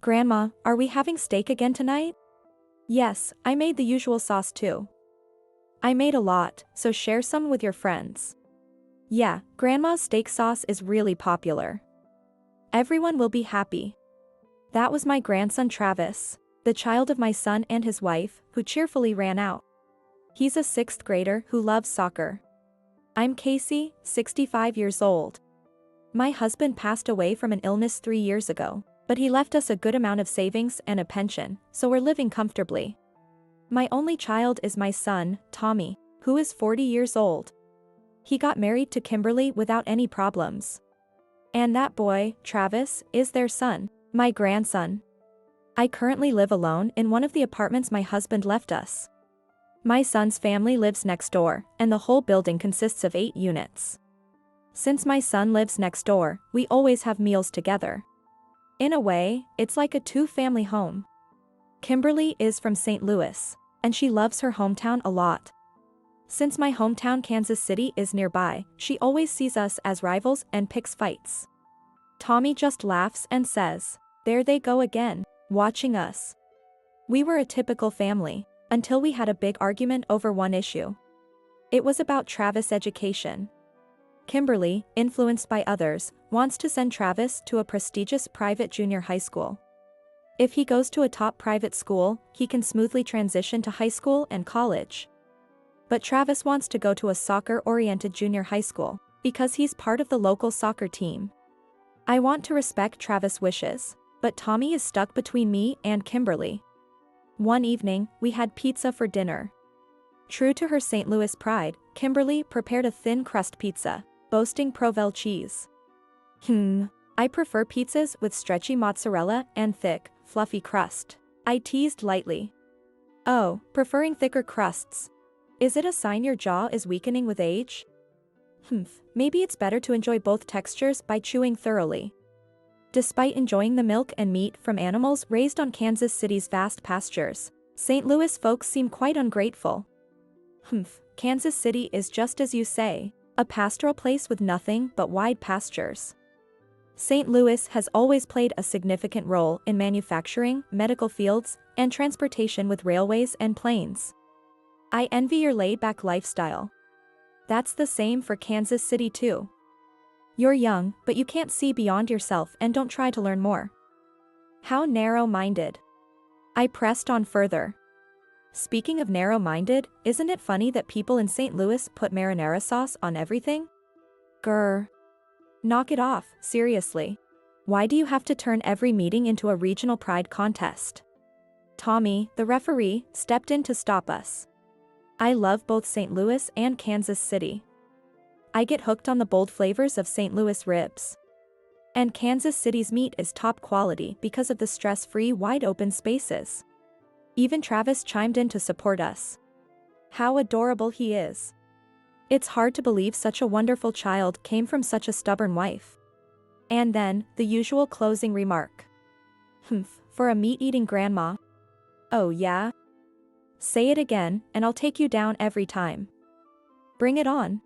Grandma, are we having steak again tonight? Yes, I made the usual sauce too. I made a lot, so share some with your friends. Yeah, Grandma's steak sauce is really popular. Everyone will be happy. That was my grandson Travis, the child of my son and his wife, who cheerfully ran out. He's a 6th grader who loves soccer. I'm Casey, 65 years old. My husband passed away from an illness 3 years ago, but he left us a good amount of savings and a pension, so we're living comfortably. My only child is my son, Tommy, who is 40 years old. He got married to Kimberly without any problems. And that boy, Travis, is their son, my grandson. I currently live alone in one of the apartments my husband left us. My son's family lives next door, and the whole building consists of 8 units. Since my son lives next door, we always have meals together. In a way, it's like a 2-family home. Kimberly is from St. Louis, and she loves her hometown a lot. Since my hometown Kansas City is nearby, she always sees us as rivals and picks fights. Tommy just laughs and says, "There they go again, watching us." We were a typical family, until we had a big argument over one issue. It was about Travis' education. Kimberly, influenced by others, wants to send Travis to a prestigious private junior high school. If he goes to a top private school, he can smoothly transition to high school and college. But Travis wants to go to a soccer-oriented junior high school, because he's part of the local soccer team. I want to respect Travis' wishes, but Tommy is stuck between me and Kimberly. One evening, we had pizza for dinner. True to her St. Louis pride, Kimberly prepared a thin crust pizza, boasting Provel cheese. I prefer pizzas with stretchy mozzarella and thick, fluffy crust, I teased lightly. Oh, preferring thicker crusts. Is it a sign your jaw is weakening with age? Maybe it's better to enjoy both textures by chewing thoroughly. Despite enjoying the milk and meat from animals raised on Kansas City's vast pastures, St. Louis folks seem quite ungrateful. Kansas City is just as you say, a pastoral place with nothing but wide pastures. St. Louis has always played a significant role in manufacturing, medical fields, and transportation with railways and planes. I envy your laid-back lifestyle. That's the same for Kansas City too. You're young, but you can't see beyond yourself and don't try to learn more. How narrow-minded. I pressed on further. Speaking of narrow-minded, isn't it funny that people in St. Louis put marinara sauce on everything? Grr. Knock it off, seriously. Why do you have to turn every meeting into a regional pride contest? Tommy, the referee, stepped in to stop us. I love both St. Louis and Kansas City. I get hooked on the bold flavors of St. Louis ribs. And Kansas City's meat is top quality because of the stress-free wide-open spaces. Even Travis chimed in to support us. How adorable he is. It's hard to believe such a wonderful child came from such a stubborn wife. And then, the usual closing remark. For a meat-eating grandma. Oh yeah? Say it again, and I'll take you down every time. Bring it on.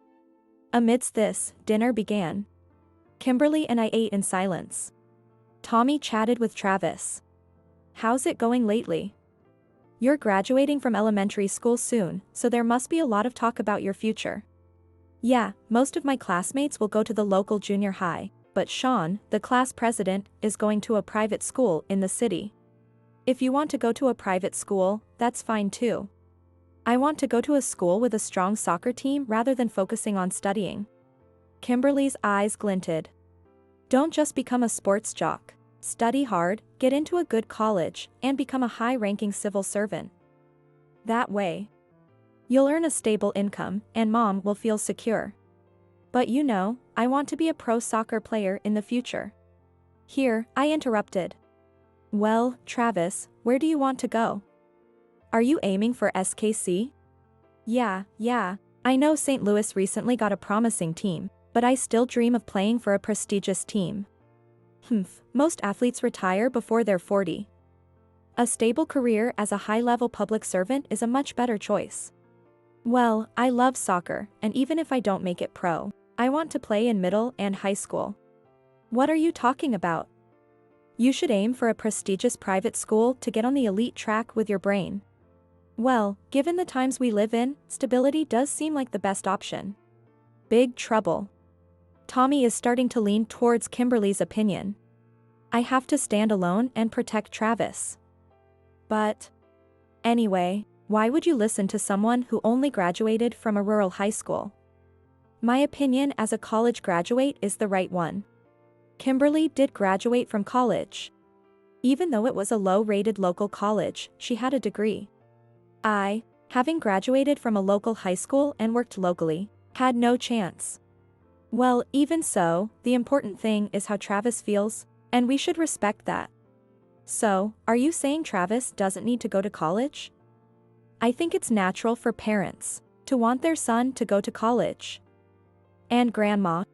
Amidst this, dinner began. Kimberly and I ate in silence. Tommy chatted with Travis. How's it going lately? You're graduating from elementary school soon, so there must be a lot of talk about your future. Yeah, most of my classmates will go to the local junior high, but Sean, the class president, is going to a private school in the city. If you want to go to a private school, that's fine too. I want to go to a school with a strong soccer team rather than focusing on studying. Kimberly's eyes glinted. Don't just become a sports jock. Study hard, get into a good college, and become a high-ranking civil servant. That way, you'll earn a stable income, and mom will feel secure. But you know, I want to be a pro soccer player in the future. Here, I interrupted. Well, Travis, where do you want to go? Are you aiming for SKC? Yeah. I know St. Louis recently got a promising team, but I still dream of playing for a prestigious team. Most athletes retire before they're 40. A stable career as a high-level public servant is a much better choice. Well, I love soccer, and even if I don't make it pro, I want to play in middle and high school. What are you talking about? You should aim for a prestigious private school to get on the elite track with your brain. Well, given the times we live in, stability does seem like the best option. Big trouble. Tommy is starting to lean towards Kimberly's opinion. I have to stand alone and protect Travis. But anyway, why would you listen to someone who only graduated from a rural high school? My opinion as a college graduate is the right one. Kimberly did graduate from college. Even though it was a low-rated local college, she had a degree. I, having graduated from a local high school and worked locally, had no chance. Well, even so, the important thing is how Travis feels, and we should respect that. So, are you saying Travis doesn't need to go to college? I think it's natural for parents to want their son to go to college. And Grandma,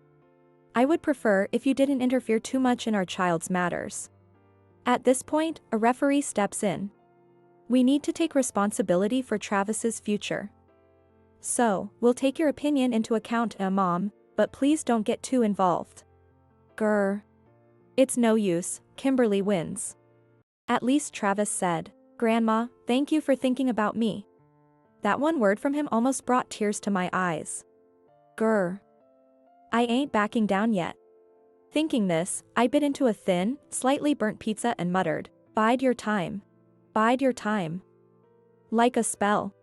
I would prefer if you didn't interfere too much in our child's matters. At this point, a referee steps in. We need to take responsibility for Travis's future. So, we'll take your opinion into account, Mom, but please don't get too involved. Grr. It's no use, Kimberly wins. At least Travis said, Grandma, thank you for thinking about me. That one word from him almost brought tears to my eyes. Grr. I ain't backing down yet. Thinking this, I bit into a thin, slightly burnt pizza and muttered, Bide your time. Bide your time. Like a spell.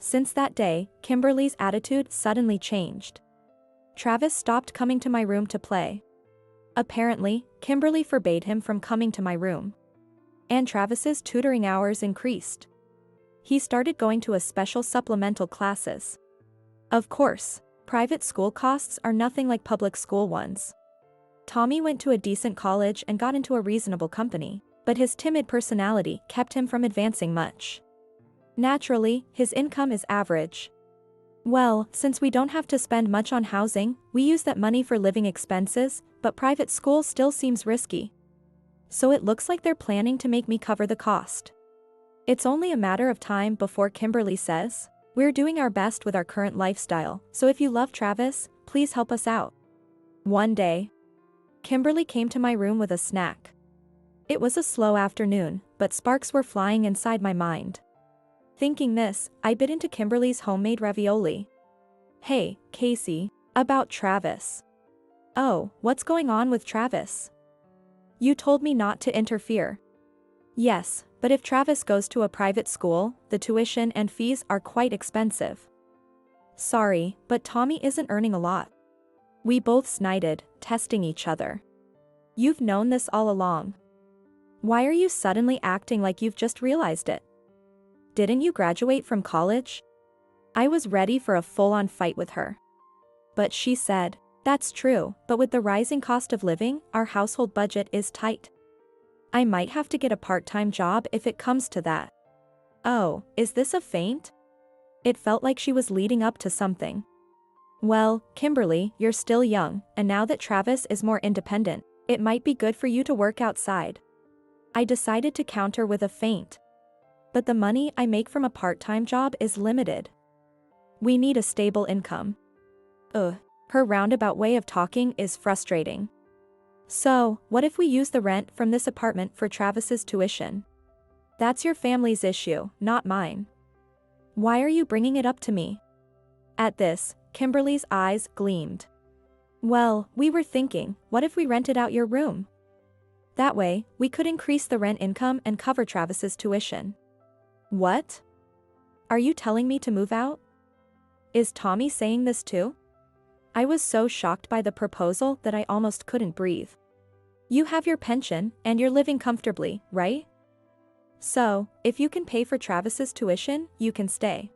Since that day, Kimberly's attitude suddenly changed. Travis stopped coming to my room to play. Apparently, Kimberly forbade him from coming to my room. And Travis's tutoring hours increased. He started going to a special supplemental classes. Of course, private school costs are nothing like public school ones. Tommy went to a decent college and got into a reasonable company, but his timid personality kept him from advancing much. Naturally, his income is average. Well, since we don't have to spend much on housing, we use that money for living expenses, but private school still seems risky. So it looks like they're planning to make me cover the cost. It's only a matter of time before Kimberly says, We're doing our best with our current lifestyle, so if you love Travis, please help us out. One day, Kimberly came to my room with a snack. It was a slow afternoon, but sparks were flying inside my mind. Thinking this, I bit into Kimberly's homemade ravioli. Hey, Casey, about Travis. Oh, what's going on with Travis? You told me not to interfere. Yes, but if Travis goes to a private school, the tuition and fees are quite expensive. Sorry, but Tommy isn't earning a lot. We both snided, testing each other. You've known this all along. Why are you suddenly acting like you've just realized it? Didn't you graduate from college? I was ready for a full-on fight with her. But she said, That's true, but with the rising cost of living, our household budget is tight. I might have to get a part-time job if it comes to that. Oh, is this a feint? It felt like she was leading up to something. Well, Kimberly, you're still young, and now that Travis is more independent, it might be good for you to work outside. I decided to counter with a feint. But the money I make from a part-time job is limited. We need a stable income. Her roundabout way of talking is frustrating. So, what if we use the rent from this apartment for Travis's tuition? That's your family's issue, not mine. Why are you bringing it up to me? At this, Kimberly's eyes gleamed. Well, we were thinking, what if we rented out your room? That way, we could increase the rent income and cover Travis's tuition. What? Are you telling me to move out? Is Tommy saying this too? I was so shocked by the proposal that I almost couldn't breathe. You have your pension, and you're living comfortably, right? So, if you can pay for Travis's tuition, you can stay.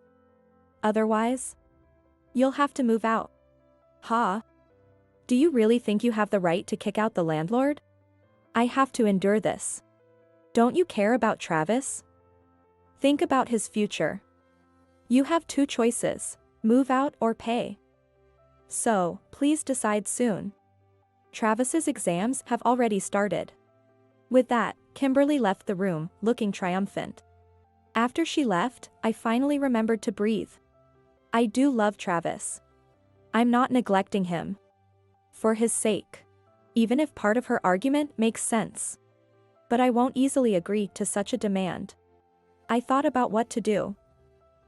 Otherwise, you'll have to move out. Huh? Do you really think you have the right to kick out the landlord? I have to endure this. Don't you care about Travis? Think about his future. You have two choices, move out or pay. So, please decide soon. Travis's exams have already started. With that, Kimberly left the room, looking triumphant. After she left, I finally remembered to breathe. I do love Travis. I'm not neglecting him. For his sake. Even if part of her argument makes sense. but I won't easily agree to such a demand. I thought about what to do.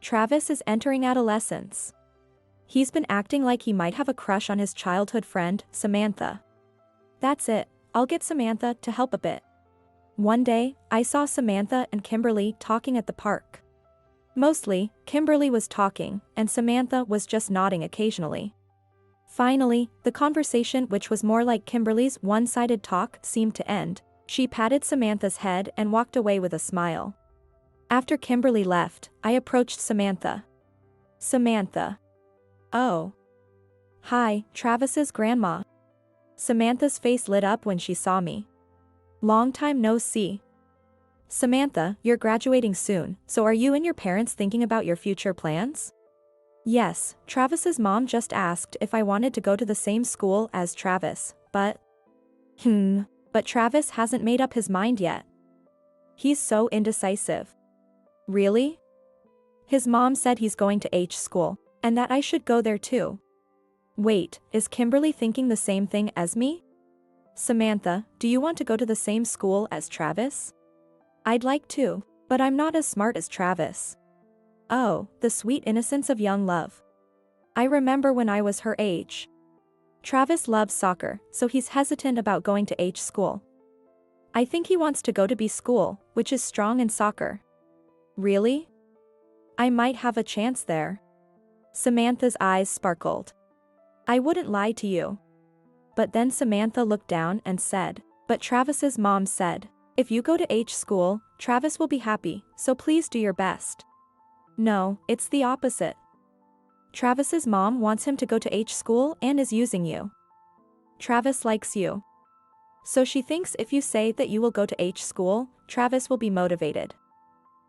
Travis is entering adolescence. He's been acting like he might have a crush on his childhood friend, Samantha. That's it, I'll get Samantha to help a bit. One day, I saw Samantha and Kimberly talking at the park. Mostly, Kimberly was talking, and Samantha was just nodding occasionally. Finally, the conversation, which was more like Kimberly's one-sided talk, seemed to end. She patted Samantha's head and walked away with a smile. After Kimberly left, I approached Samantha. Samantha. Oh. Hi, Travis's grandma. Samantha's face lit up when she saw me. Long time no see. Samantha, you're graduating soon, so are you and your parents thinking about your future plans? Yes, Travis's mom just asked if I wanted to go to the same school as Travis, but Travis hasn't made up his mind yet. He's so indecisive. Really? His mom said he's going to H school, and that I should go there too. Wait, is Kimberly thinking the same thing as me? Samantha, do you want to go to the same school as Travis? I'd like to, but I'm not as smart as Travis. Oh, the sweet innocence of young love. I remember when I was her age. Travis loves soccer, so he's hesitant about going to H school. I think he wants to go to B school, which is strong in soccer. Really? I might have a chance there. Samantha's eyes sparkled. I wouldn't lie to you. But then Samantha looked down and said, but Travis's mom said, if you go to H school, Travis will be happy, so please do your best. No, it's the opposite. Travis's mom wants him to go to H school and is using you. Travis likes you. So she thinks if you say that you will go to H school, Travis will be motivated.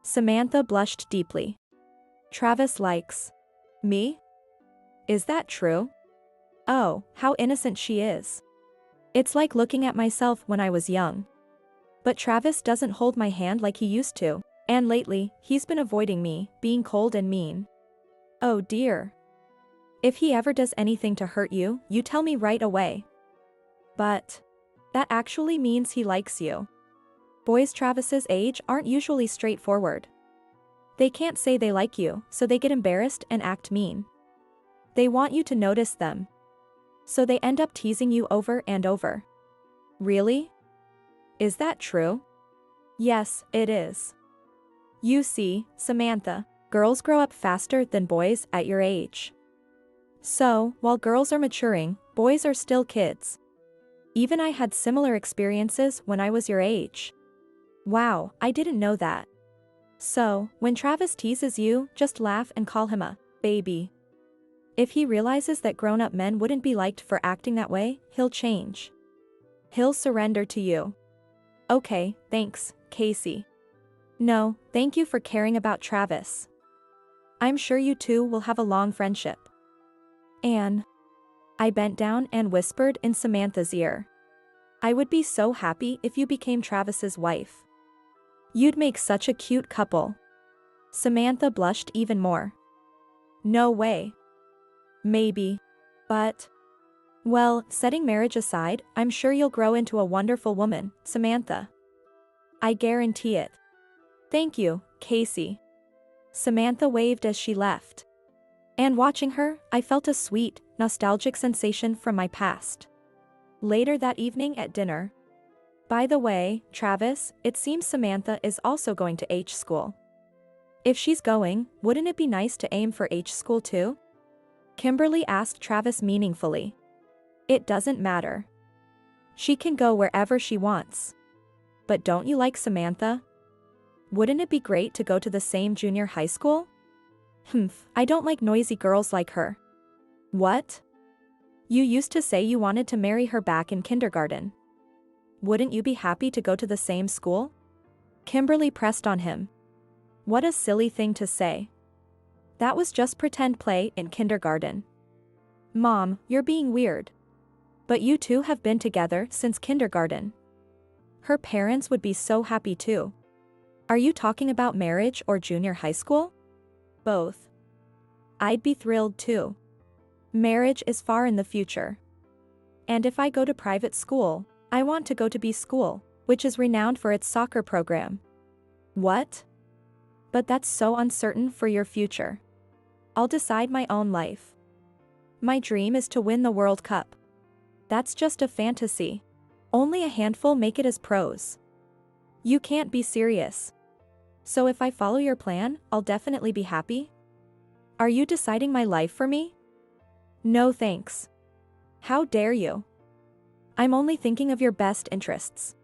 Samantha blushed deeply. Travis likes me? Is that true? Oh, how innocent she is. It's like looking at myself when I was young. But Travis doesn't hold my hand like he used to, and lately, he's been avoiding me, being cold and mean. Oh dear. If he ever does anything to hurt you, you tell me right away. But that actually means he likes you. Boys Travis's age aren't usually straightforward. They can't say they like you, so they get embarrassed and act mean. They want you to notice them. So they end up teasing you over and over. Really? Is that true? Yes, it is. You see, Samantha, girls grow up faster than boys at your age. So, while girls are maturing, boys are still kids. Even I had similar experiences when I was your age. Wow, I didn't know that. So, when Travis teases you, just laugh and call him a baby. If he realizes that grown-up men wouldn't be liked for acting that way, he'll change. He'll surrender to you. Okay, thanks, Casey. No, thank you for caring about Travis. I'm sure you two will have a long friendship. Anne. I bent down and whispered in Samantha's ear. I would be so happy if you became Travis's wife. You'd make such a cute couple. Samantha blushed even more. No way. Maybe. But. Well, setting marriage aside, I'm sure you'll grow into a wonderful woman, Samantha. I guarantee it. Thank you, Casey. Samantha waved as she left. And watching her, I felt a sweet, nostalgic sensation from my past. Later that evening at dinner. By the way, Travis, it seems Samantha is also going to H school. If she's going, wouldn't it be nice to aim for H school too? Kimberly asked Travis meaningfully. It doesn't matter. She can go wherever she wants. But don't you like Samantha? Wouldn't it be great to go to the same junior high school? I don't like noisy girls like her. What? You used to say you wanted to marry her back in kindergarten. Wouldn't you be happy to go to the same school? Kimberly pressed on him. What a silly thing to say. That was just pretend play in kindergarten. Mom, you're being weird. But you two have been together since kindergarten. Her parents would be so happy too. Are you talking about marriage or junior high school? Both. I'd be thrilled too. Marriage is far in the future. And if I go to private school, I want to go to B school. which is renowned for its soccer program. What? But that's so uncertain for your future. I'll decide my own life. My dream is to win the World Cup. That's just a fantasy. Only a handful make it as pros. You can't be serious. So if I follow your plan, I'll definitely be happy? Are you deciding my life for me? No thanks. How dare you? I'm only thinking of your best interests.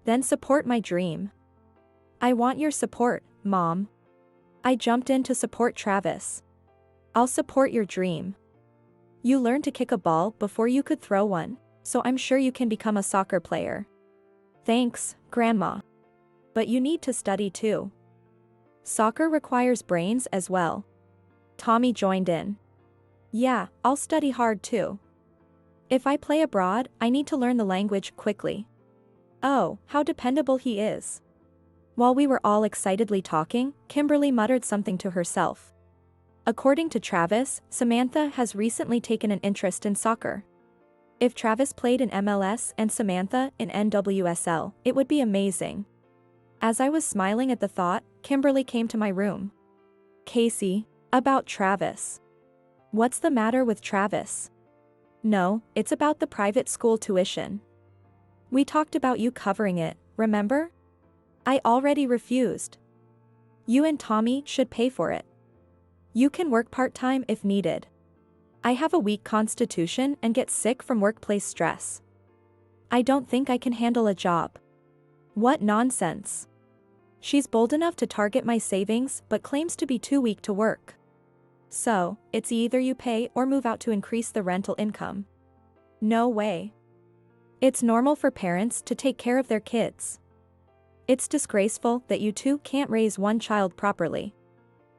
Then support my dream. I want your support, Mom. I jumped in to support Travis. I'll support your dream. You learned to kick a ball before you could throw one, so I'm sure you can become a soccer player. Thanks, Grandma. But you need to study too. Soccer requires brains as well. Tommy joined in. Yeah, I'll study hard too. If I play abroad, I need to learn the language quickly. Oh, how dependable he is. While we were all excitedly talking, Kimberly muttered something to herself. According to Travis, Samantha has recently taken an interest in soccer. If Travis played in MLS and Samantha in NWSL, it would be amazing. As I was smiling at the thought, Kimberly came to my room. Casey, about Travis. What's the matter with Travis? No, it's about the private school tuition. We talked about you covering it, remember? I already refused. You and Tommy should pay for it. You can work part-time if needed. I have a weak constitution and get sick from workplace stress. I don't think I can handle a job. What nonsense. She's bold enough to target my savings but claims to be too weak to work. So, it's either you pay or move out to increase the rental income. No way. It's normal for parents to take care of their kids. It's disgraceful that you two can't raise one child properly.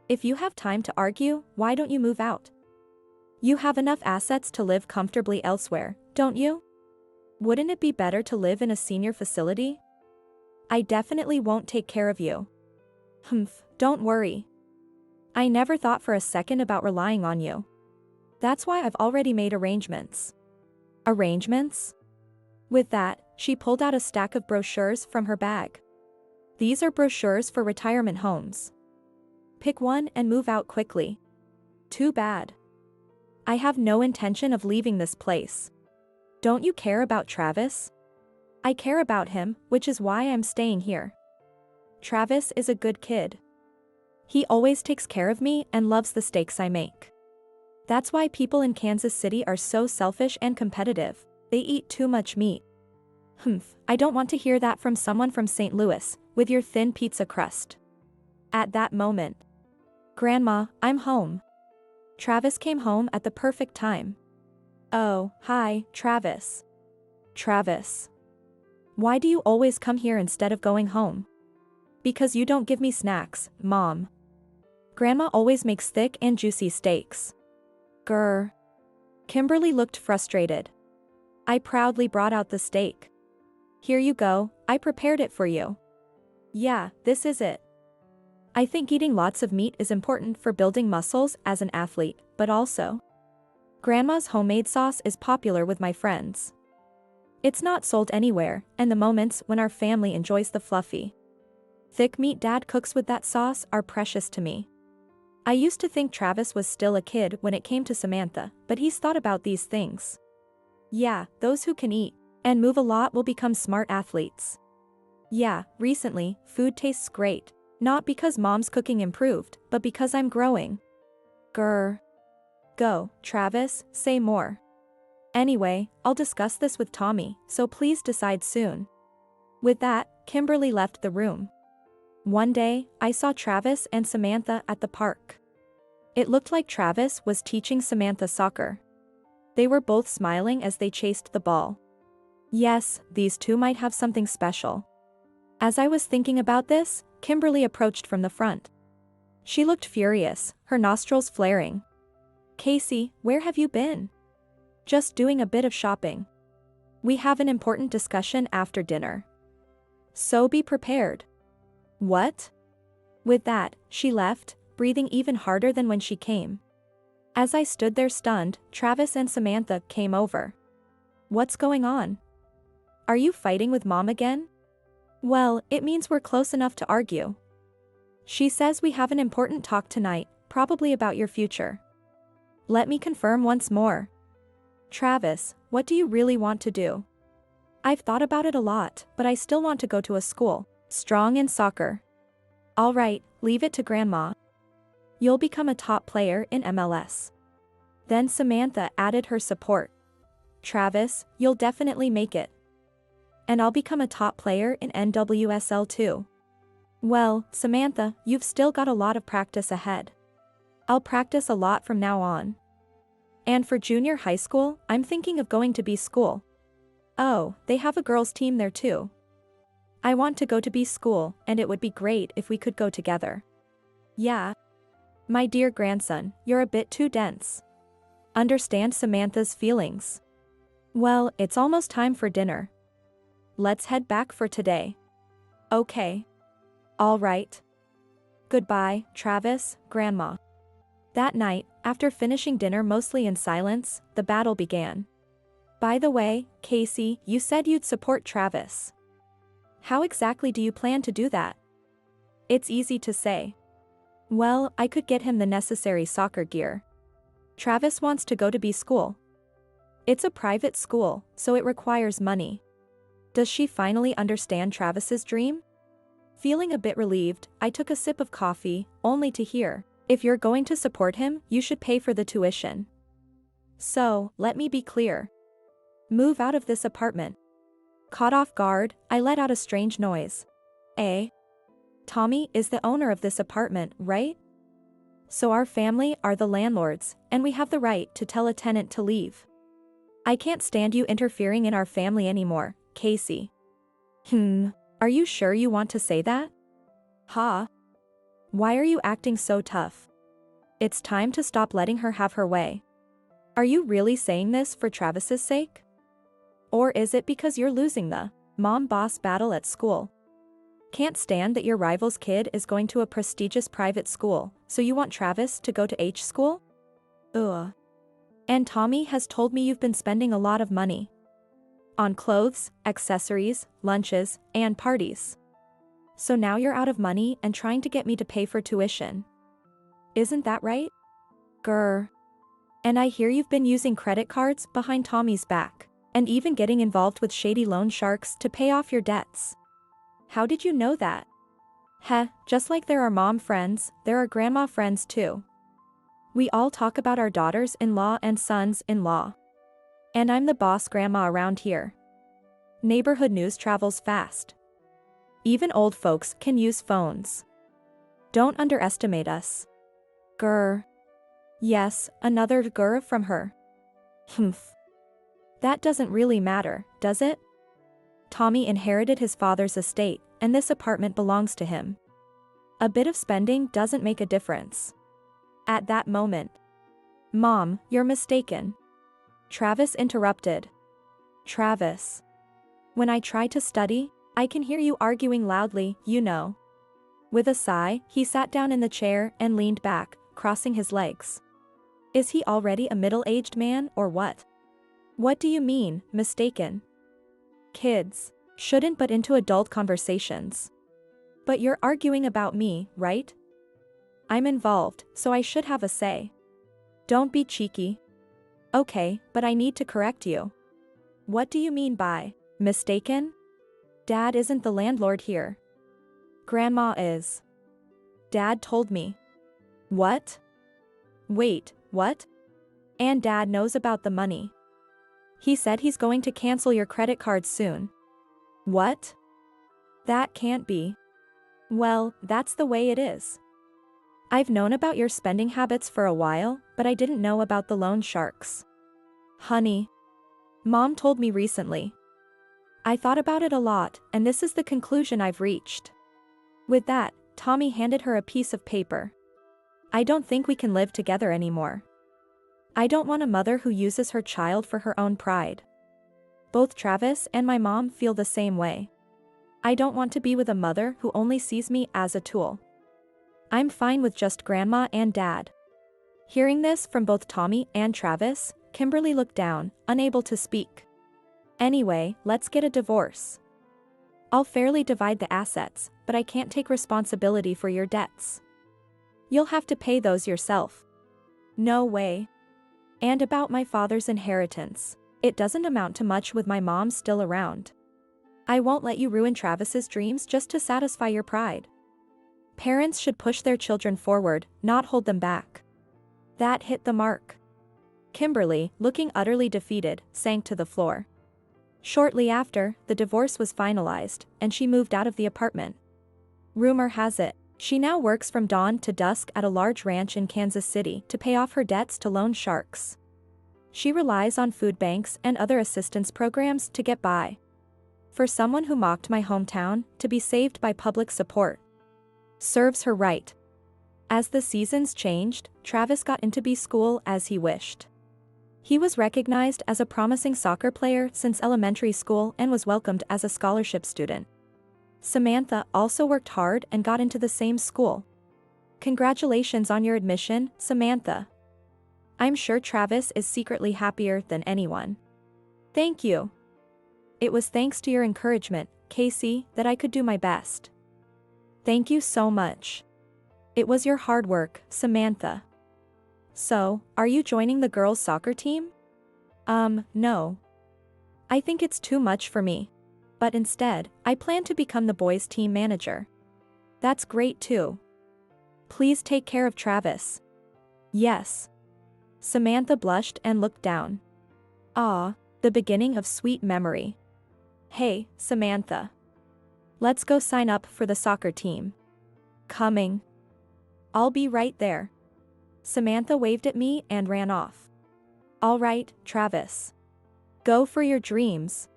If you have time to argue, why don't you move out? You have enough assets to live comfortably elsewhere, don't you? Wouldn't it be better to live in a senior facility? I definitely won't take care of you. Don't worry. I never thought for a second about relying on you. That's why I've already made arrangements. Arrangements? With that, she pulled out a stack of brochures from her bag. These are brochures for retirement homes. Pick one and move out quickly. Too bad. I have no intention of leaving this place. Don't you care about Travis? I care about him, which is why I'm staying here. Travis is a good kid. He always takes care of me and loves the steaks I make. That's why people in Kansas City are so selfish and competitive. They eat too much meat. I don't want to hear that from someone from St. Louis, with your thin pizza crust. At that moment. Grandma, I'm home. Travis came home at the perfect time. Oh, hi, Travis. Travis. Why do you always come here instead of going home? Because you don't give me snacks, Mom. Grandma always makes thick and juicy steaks. Grr. Kimberly looked frustrated. I proudly brought out the steak. Here you go, I prepared it for you. Yeah, this is it. I think eating lots of meat is important for building muscles as an athlete, but also, Grandma's homemade sauce is popular with my friends. It's not sold anywhere, and the moments when our family enjoys the fluffy, thick meat Dad cooks with that sauce are precious to me. I used to think Travis was still a kid when it came to Samantha, but he's thought about these things. Yeah, those who can eat and move a lot will become smart athletes. Yeah, recently, food tastes great. Not because Mom's cooking improved, but because I'm growing. Grr. Go, Travis, say more. Anyway, I'll discuss this with Tommy, so please decide soon. With that, Kimberly left the room. One day, I saw Travis and Samantha at the park. It looked like Travis was teaching Samantha soccer. They were both smiling as they chased the ball. Yes, these two might have something special. As I was thinking about this, Kimberly approached from the front. She looked furious, her nostrils flaring. Casey, where have you been? Just doing a bit of shopping. We have an important discussion after dinner. So be prepared. What? With that, she left, breathing even harder than when she came. As I stood there stunned, Travis and Samantha came over. What's going on? Are you fighting with Mom again? Well, it means we're close enough to argue. She says we have an important talk tonight, probably about your future. Let me confirm once more. Travis, what do you really want to do? I've thought about it a lot, but I still want to go to a school, strong in soccer. All right, leave it to Grandma. You'll become a top player in MLS. Then Samantha added her support. Travis, you'll definitely make it. And I'll become a top player in NWSL too. Well, Samantha, you've still got a lot of practice ahead. I'll practice a lot from now on. And for junior high school, I'm thinking of going to B school. Oh, they have a girls' team there too. I want to go to B school, and it would be great if we could go together. Yeah. My dear grandson, you're a bit too dense. Understand Samantha's feelings. Well, it's almost time for dinner. Let's head back for today. Okay. All right. Goodbye, Travis, Grandma. That night, after finishing dinner mostly in silence, the battle began. By the way, Casey, you said you'd support Travis. How exactly do you plan to do that? It's easy to say. Well, I could get him the necessary soccer gear. Travis wants to go to B school. It's a private school, so it requires money. Does she finally understand Travis's dream? Feeling a bit relieved, I took a sip of coffee, only to hear, if you're going to support him, you should pay for the tuition. So, let me be clear. Move out of this apartment. Caught off guard, I let out a strange noise. Tommy is the owner of this apartment, right? So our family are the landlords, and we have the right to tell a tenant to leave. I can't stand you interfering in our family anymore, Casey. Are you sure you want to say that? Huh? Why are you acting so tough? It's time to stop letting her have her way. Are you really saying this for Travis's sake? Or is it because you're losing the mom-boss battle at school? Can't stand that your rival's kid is going to a prestigious private school, so you want Travis to go to H school? Ugh. And Tommy has told me you've been spending a lot of money. On clothes, accessories, lunches, and parties. So now you're out of money and trying to get me to pay for tuition. Isn't that right? Grr. And I hear you've been using credit cards behind Tommy's back, and even getting involved with shady loan sharks to pay off your debts. How did you know that? Just like there are mom friends, there are grandma friends too. We all talk about our daughters-in-law and sons-in-law. And I'm the boss grandma around here. Neighborhood news travels fast. Even old folks can use phones. Don't underestimate us. Grr. Yes, another grr from her. Humph. That doesn't really matter, does it? Tommy inherited his father's estate, and this apartment belongs to him. A bit of spending doesn't make a difference. At that moment. Mom, you're mistaken. Travis interrupted. Travis. When I try to study, I can hear you arguing loudly, you know. With a sigh, he sat down in the chair and leaned back, crossing his legs. Is he already a middle-aged man or what? What do you mean, mistaken? Kids shouldn't butt into adult conversations. But you're arguing about me, right? I'm involved, so I should have a say. Don't be cheeky. Okay, but I need to correct you. What do you mean by mistaken? Dad isn't the landlord here. Grandma is. Dad told me. What? Wait, what? And Dad knows about the money. He said he's going to cancel your credit card soon. What? That can't be. Well, that's the way it is. I've known about your spending habits for a while, but I didn't know about the loan sharks. Honey. Mom told me recently. I thought about it a lot, and this is the conclusion I've reached. With that, Tommy handed her a piece of paper. I don't think we can live together anymore. I don't want a mother who uses her child for her own pride. Both Travis and my mom feel the same way. I don't want to be with a mother who only sees me as a tool. I'm fine with just Grandma and Dad. Hearing this from both Tommy and Travis, Kimberly looked down, unable to speak. Anyway, let's get a divorce. I'll fairly divide the assets, but I can't take responsibility for your debts. You'll have to pay those yourself. No way. And about my father's inheritance. It doesn't amount to much with my mom still around. I won't let you ruin Travis's dreams just to satisfy your pride. Parents should push their children forward, not hold them back. That hit the mark. Kimberly, looking utterly defeated, sank to the floor. Shortly after, the divorce was finalized, and she moved out of the apartment. Rumor has it, she now works from dawn to dusk at a large ranch in Kansas City to pay off her debts to loan sharks. She relies on food banks and other assistance programs to get by. For someone who mocked my hometown, to be saved by public support serves her right. As the seasons changed, Travis got into B school as he wished. He was recognized as a promising soccer player since elementary school and was welcomed as a scholarship student. Samantha also worked hard and got into the same school. Congratulations on your admission, Samantha. I'm sure Travis is secretly happier than anyone. Thank you. It was thanks to your encouragement, Casey, that I could do my best. Thank you so much. It was your hard work, Samantha. So, are you joining the girls' soccer team? No. I think it's too much for me. But instead, I plan to become the boys' team manager. That's great too. Please take care of Travis. Yes. Samantha blushed and looked down. Ah, the beginning of sweet memory. Hey, Samantha. Let's go sign up for the soccer team. Coming. I'll be right there. Samantha waved at me and ran off. All right, Travis. Go for your dreams.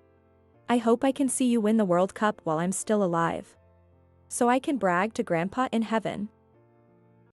I hope I can see you win the World Cup while I'm still alive. So I can brag to Grandpa in heaven.